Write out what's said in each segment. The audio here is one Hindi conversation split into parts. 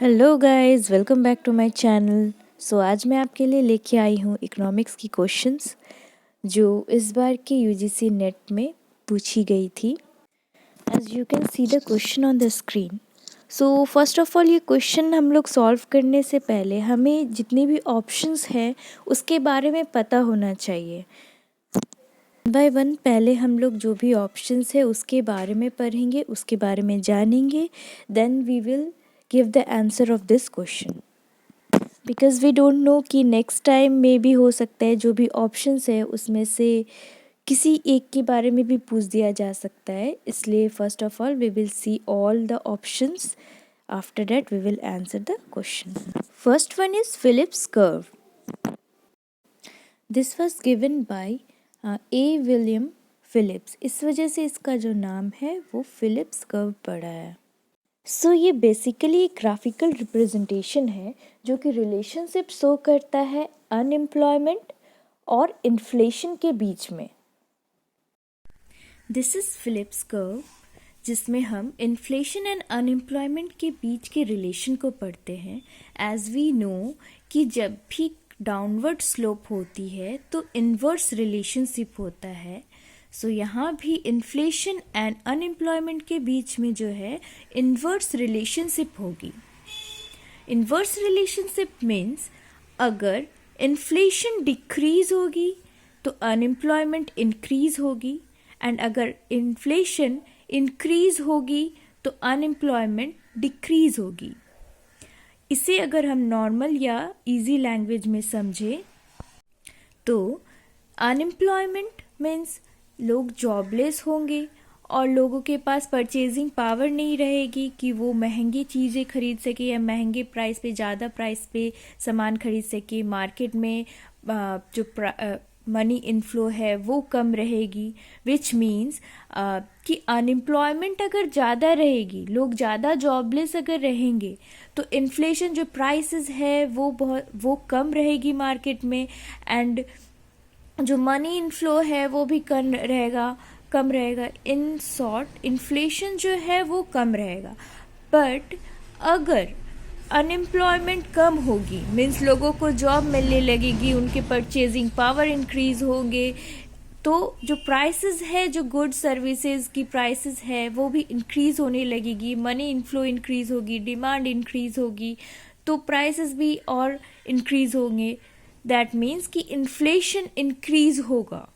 Hello guys, welcome back to my channel. So आज मैं आपके लिए लेके आई हूँ इकोनॉमिक्स की क्वेश्चंस जो इस बार के यूजीसी नेट में पूछी गई थी। As you can see the question on the screen. So first of all ये क्वेश्चन हम लोग सॉल्व करने से पहले हमें जितने भी ऑप्शंस हैं उसके बारे में पता होना चाहिए। बाय वन पहले हम लोग जो भी ऑप्शंस है उसके बारे में पढ़ेंगे, उसके बारे में जानेंगे, then we will give the answer of this question. Because we don't know कि नेक्स्ट टाइम में भी हो सकता है जो भी ऑप्शंस है उसमें से किसी एक के बारे में भी पूछ दिया जा सकता है, इसलिए first of all we will see all the options, after that we will answer the question. First one is Phillips curve. This was given by a William Phillips, इस वजह से इसका जो नाम है वो फिलिप्स कर्व पड़ा है। सो ये बेसिकली एक ग्राफिकल रिप्रेजेंटेशन है जो कि रिलेशनशिप शो करता है अनएम्प्लॉयमेंट और इन्फ्लेशन के बीच में। दिस इज फिलिप्स कर्व जिसमें हम इन्फ्लेशन एंड अनएम्प्लॉयमेंट के बीच के रिलेशन को पढ़ते हैं। एज वी नो कि जब भी डाउनवर्ड स्लोप होती है तो इन्वर्स रिलेशनशिप होता है। सो यहाँ भी इन्फ्लेशन एंड अनएम्प्लॉयमेंट के बीच में जो है इन्वर्स रिलेशनशिप होगी। इन्वर्स रिलेशनशिप मीन्स अगर इन्फ्लेशन डिक्रीज होगी तो अनएम्प्लॉयमेंट इंक्रीज होगी, एंड अगर इन्फ्लेशन इंक्रीज होगी तो अनएम्प्लॉयमेंट डिक्रीज होगी। इसे अगर हम नॉर्मल या इजी लैंग्वेज में समझें तो अनएम्प्लॉयमेंट मीन्स लोग जॉबलेस होंगे और लोगों के पास परचेजिंग पावर नहीं रहेगी कि वो महंगी चीज़ें खरीद सके या महंगे प्राइस पे, ज़्यादा प्राइस पे सामान खरीद सके। मार्केट में जो मनी इनफ्लो है वो कम रहेगी, विच मीन्स कि अनएम्प्लॉयमेंट अगर ज़्यादा रहेगी, लोग ज़्यादा जॉबलेस अगर रहेंगे तो इन्फ्लेशन जो प्राइसेस है वो कम रहेगी मार्केट में, एंड जो मनी इनफ्लो है वो भी कम रहेगा। इन शॉर्ट इन्फ्लेशन जो है वो कम रहेगा। बट अगर अनएम्प्लॉयमेंट कम होगी मीन्स लोगों को जॉब मिलने लगेगी, उनके परचेजिंग पावर इंक्रीज होंगे, तो जो प्राइसेस है, जो गुड सर्विसेज की प्राइसेस है वो भी इंक्रीज होने लगेगी, मनी इनफ्लो इंक्रीज होगी, डिमांड इंक्रीज होगी, तो प्राइसेस भी और इंक्रीज होंगे। दैट मीन्स कि इन्फ्लेशन इंक्रीज होगा।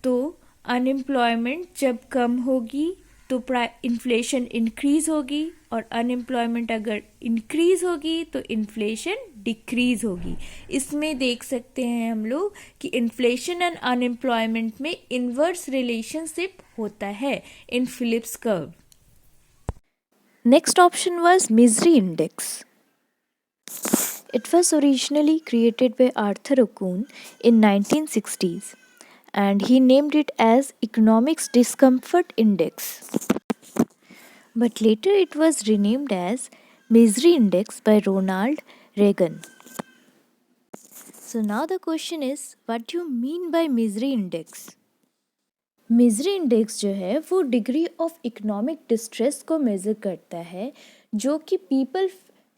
तो अनएम्प्लॉयमेंट जब कम होगी तो इन्फ्लेशन इंक्रीज होगी, और अनएम्प्लॉयमेंट अगर इंक्रीज होगी तो इन्फ्लेशन डिक्रीज होगी। इसमें देख सकते हैं हम लोग कि इन्फ्लेशन एंड अनएम्प्लॉयमेंट में इनवर्स रिलेशनशिप होता है in Phillips curve. Next option was misery index. It was originally created by Arthur Okun in 1960s, and he named it as Economics Discomfort Index. But later it was renamed as Misery Index by Ronald Reagan. So now the question is, what do you mean by Misery Index? Misery index जो है वो डिग्री ऑफ इकोनॉमिक डिस्ट्रेस को मेज़र करता है जो कि पीपल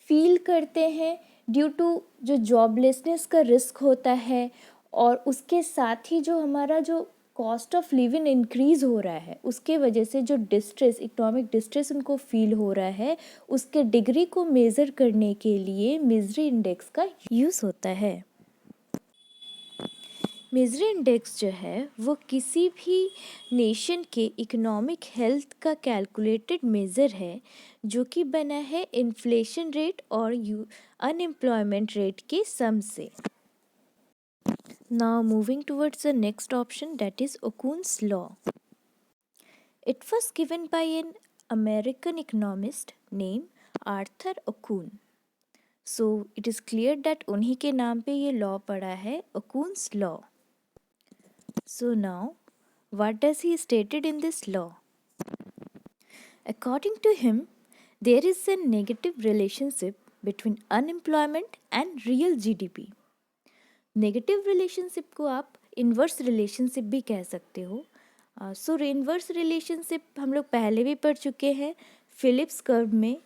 फील करते हैं ड्यू टू जो जॉबलेसनेस का रिस्क होता है, और उसके साथ ही जो हमारा जो कॉस्ट ऑफ लिविंग इंक्रीज़ हो रहा है उसके वजह से जो डिस्ट्रेस, इकोनॉमिक डिस्ट्रेस उनको फील हो रहा है, उसके डिग्री को मेज़र करने के लिए मिजरी इंडेक्स का यूज़ होता है। मिजरी इंडेक्स जो है वो किसी भी नेशन के इकोनॉमिक हेल्थ का कैलकुलेटेड मेज़र है जो कि बना है इन्फ्लेशन रेट और अनएम्प्लॉयमेंट रेट के सम से। Now moving towards the next option, that is Okun's law. It was given by an American economist name Arthur Okun. So it is clear that उन्हीं के नाम पे ये लॉ पड़ा है, Okun's law. So now, what does he stated in this law? According to him, there is a negative relationship between unemployment and real GDP. Negative relationship को आप इन्वर्स रिलेशनशिप भी कह सकते हो। सो इन्वर्स रिलेशनशिप हम लोग पहले भी पढ़ चुके हैं फिलिप्स कर्व में,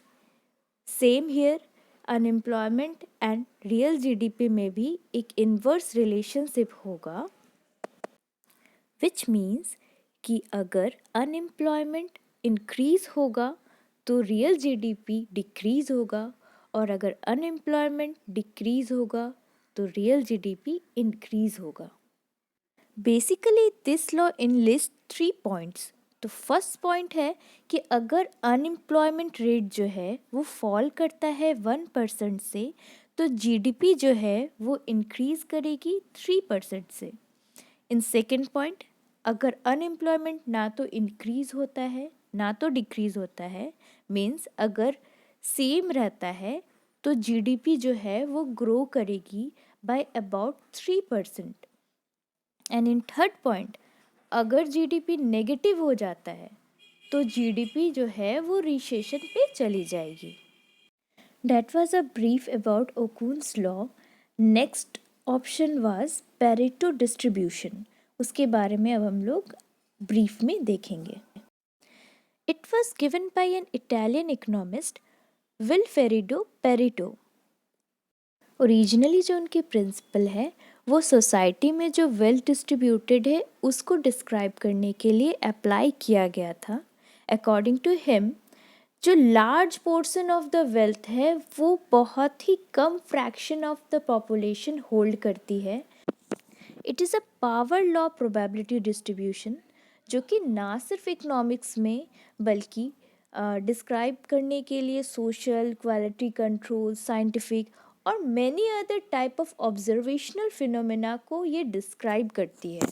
same here, unemployment and real GDP में भी एक इन्वर्स रिलेशनशिप होगा, विच मीन्स कि अगर अनएम्प्लॉयमेंट इंक्रीज होगा तो रियल जीडीपी डिक्रीज होगा, और अगर अनएम्प्लॉयमेंट डिक्रीज होगा तो रियल जीडीपी इंक्रीज होगा। Basically this law enlist 3 points. तो फर्स्ट पॉइंट है कि अगर अनएम्प्लॉयमेंट रेट जो है वो फॉल करता है 1% से, तो जीडीपी जो है वो इंक्रीज करेगी 3% से। इन सेकेंड पॉइंट, अगर अनएम्प्लॉयमेंट ना तो इंक्रीज होता है ना तो डिक्रीज होता है, मीन्स अगर सेम रहता है, तो जीडीपी जो है वो ग्रो करेगी by about 3%। And in third point, अगर जीडीपी नेगेटिव हो जाता है तो जीडीपी जो है वो रिसेशन पे चली जाएगी। That was a brief about Okun's law. Next option was Pareto distribution. उसके बारे में अब हम लोग ब्रीफ में देखेंगे। It was given by an Italian economist, Vilfredo Pareto. Originally जो उनके प्रिंसिपल है वो सोसाइटी में जो वेल डिस्ट्रीब्यूटेड है उसको डिस्क्राइब करने के लिए अप्लाई किया गया था। अकॉर्डिंग टू हिम, जो large portion of the wealth है वो बहुत ही कम fraction of the population hold करती है। It is a power law probability distribution, जो कि ना सिर्फ इकोनॉमिक्स में बल्कि डिस्क्राइब करने के लिए सोशल, क्वालिटी कंट्रोल, साइंटिफिक और many other type of observational phenomena को ये डिस्क्राइब करती है।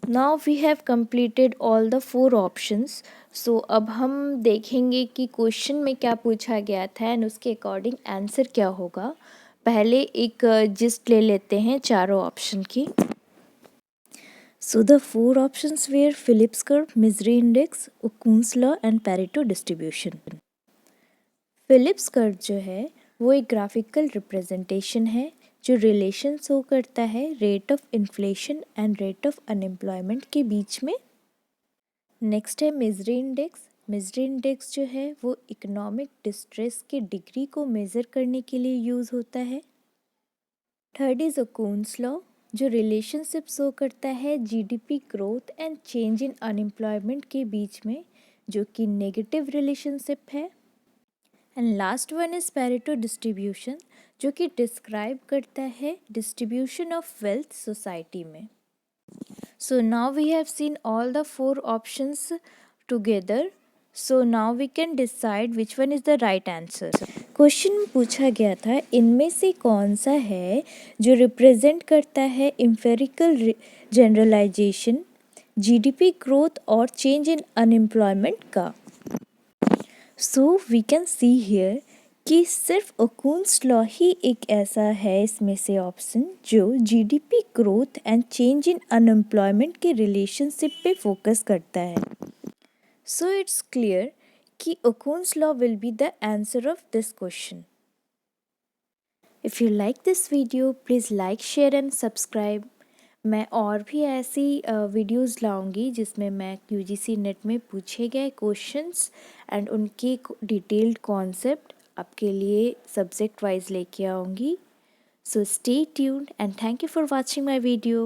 Now we have completed all the 4 options. So अब हम देखेंगे कि क्वेश्चन में क्या पूछा गया था एंड उसके अकॉर्डिंग आंसर क्या होगा। पहले एक जिस्ट ले लेते हैं चारों ऑप्शन की। So the 4 options were Phillips curve, misery index, Okun's law and Pareto distribution. Phillips curve जो है वो एक ग्राफिकल रिप्रेजेंटेशन है जो रिलेशन शो करता है rate of inflation and rate of unemployment के बीच में। नेक्स्ट है मिजरी इंडेक्स। मिजरी इंडेक्स जो है वो इकोनॉमिक डिस्ट्रेस के डिग्री को मेज़र करने के लिए यूज़ होता है। थर्ड इज़ ओकुन्स लॉ, जो रिलेशनशिप शो करता है GDP growth and change in unemployment के बीच में, जो कि नेगेटिव रिलेशनशिप है। And last one is Pareto distribution, जो कि डिस्क्राइब करता है डिस्ट्रीब्यूशन ऑफ वेल्थ सोसाइटी में। So now we have seen all the 4 options together, so now we can decide which one is the right answer. Question में पूछा गया था इनमें से कौन सा है जो रिप्रेजेंट करता है एम्पिरिकल जनरलाइजेशन, जीडीपी ग्रोथ और चेंज इन अनएम्प्लॉयमेंट का। So we can see here कि सिर्फ ओकुन्स लॉ ही एक ऐसा है इसमें से ऑप्शन जो GDP growth and change in unemployment के रिलेशनशिप पे फोकस करता है। सो इट्स क्लियर कि Okun's law will be the answer of this question. If you like this video, please like, share and subscribe. मैं और भी ऐसी वीडियोस लाऊंगी जिसमें मैं यूजीसी नेट में पूछे गए क्वेश्चंस एंड उनके डिटेल्ड कॉन्सेप्ट आपके लिए सब्जेक्ट वाइज लेके आऊँगी. So stay tuned and thank you for watching my video.